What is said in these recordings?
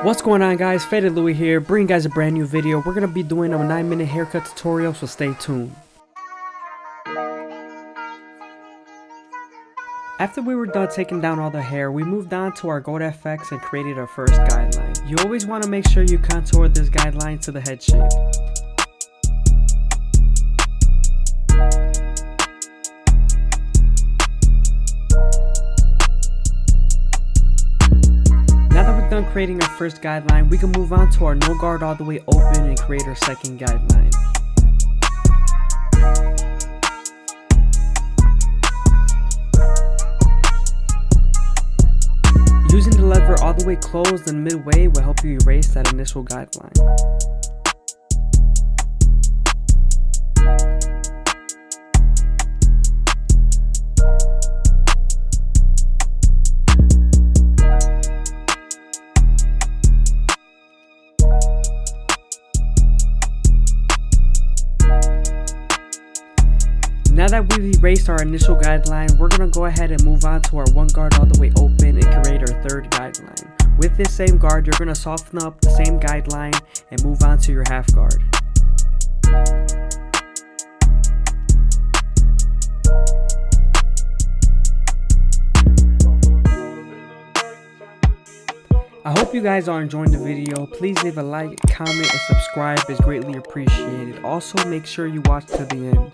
What's going on, guys? FadeitLuie here, bringing you guys a brand new video. We're going to be doing a 9-minute haircut tutorial, so stay tuned. After we were done taking down all the hair, we moved on to our gold FX and created our first guideline. You always want to make sure you contour this guideline to the head shape. Done creating our first guideline, we can move on to our no guard all the way open and create our second guideline. Using the lever all the way closed and midway will help you erase that initial guideline. Now that we've erased our initial guideline, we're going to go ahead and move on to our one guard all the way open and create our third guideline. With this same guard, you're going to soften up the same guideline and move on to your half guard. I hope you guys are enjoying the video. Please leave a like, comment, and subscribe. It's greatly appreciated. Also, make sure you watch to the end.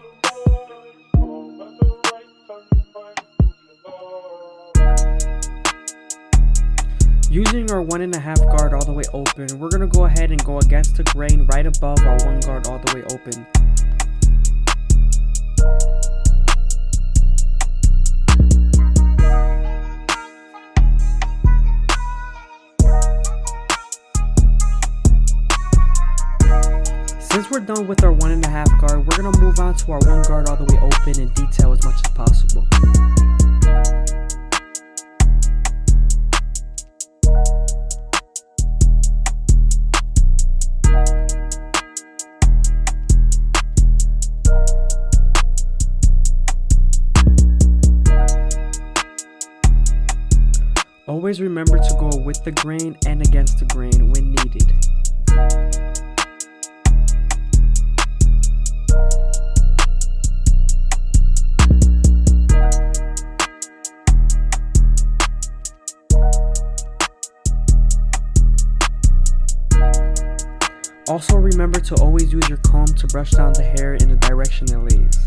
Using our 1.5 guard all the way open, we're going to go ahead and go against the grain right above our 1 guard all the way open. Since we're done with our 1.5 guard, we're going to move on to our 1 guard all the way open and detail as much as possible. Always remember to go with the grain and against the grain when needed. Also remember to always use your comb to brush down the hair in the direction it lays.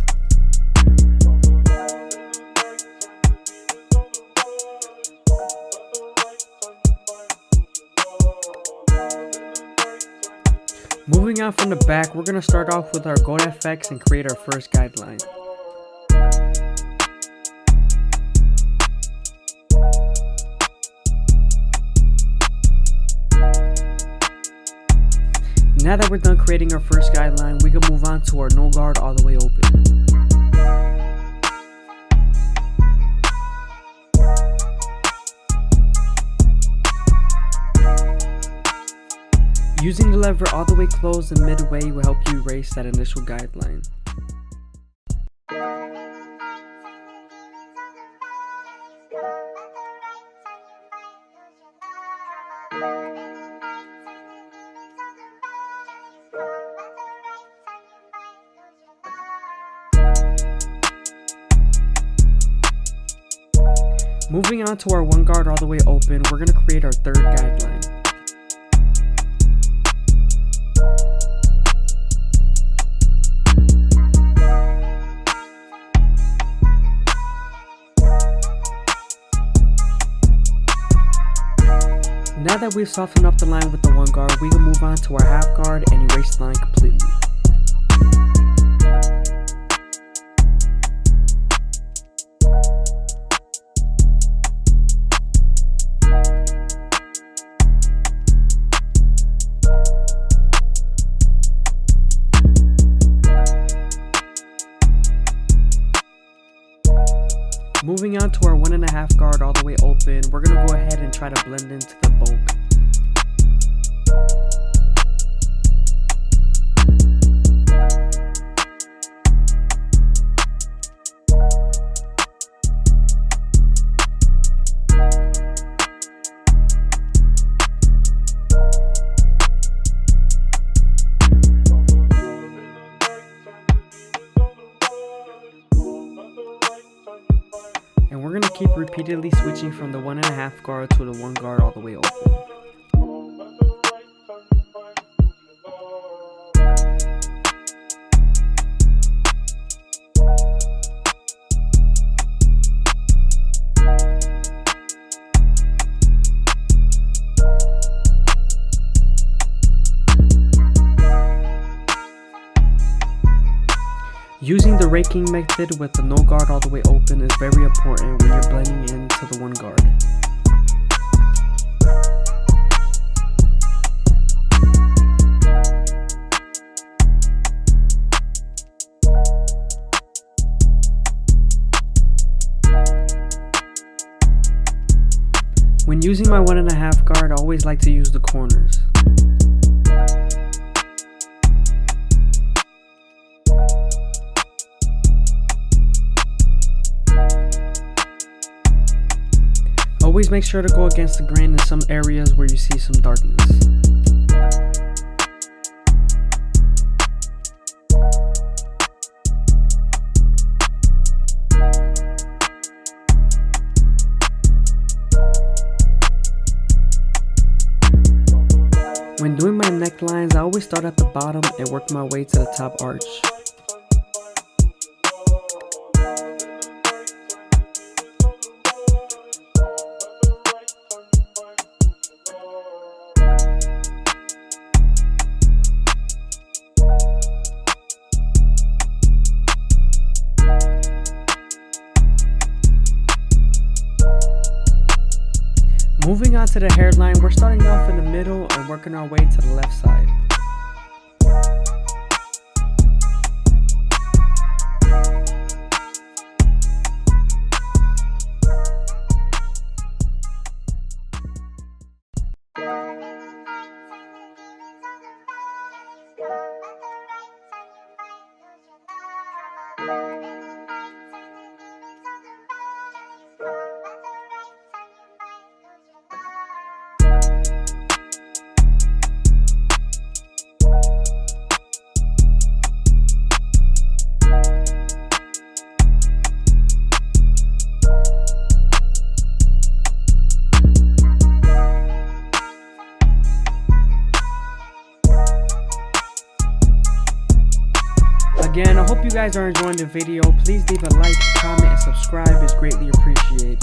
Moving on from the back, we're going to start off with our gold FX and create our first guideline. Now that we're done creating our first guideline, we can move on to our no guard all the way open. Using the lever all the way closed and midway will help you erase that initial guideline. Moving on to our 1 guard all the way open, we're going to create our third guideline. Now that we've softened up the line with the 1 guard, we can move on to our half guard and erase the line completely. Moving on to our 1.5 guard all the way open, we're going to go ahead and try to blend into the bulk. keep repeatedly switching from the 1.5 guard to the 1 guard all the way open. Using the raking method with the no guard all the way open is very important when you're blending into the 1 guard. When using my 1.5 guard, I always like to use the corners. Always make sure to go against the grain in some areas where you see some darkness. When doing my necklines, I always start at the bottom and work my way to the top arch. Moving on to the hairline, we're starting off in the middle and working our way to the left side. Again, I hope you guys are enjoying the video. Please leave a like, comment, and subscribe. It's greatly appreciated.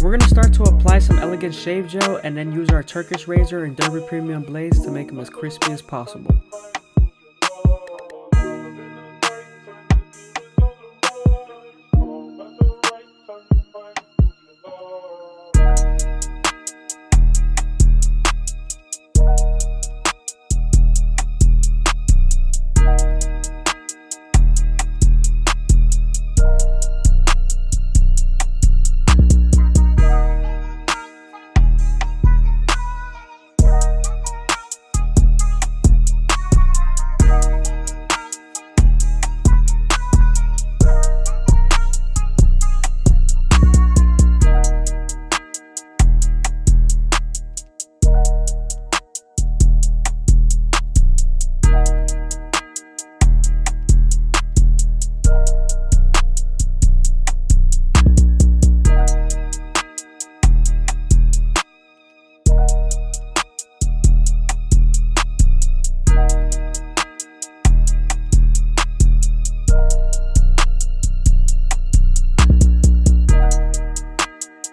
We're going to start to apply some elegant shave gel and then use our Turkish razor and Derby Premium blades to make them as crispy as possible.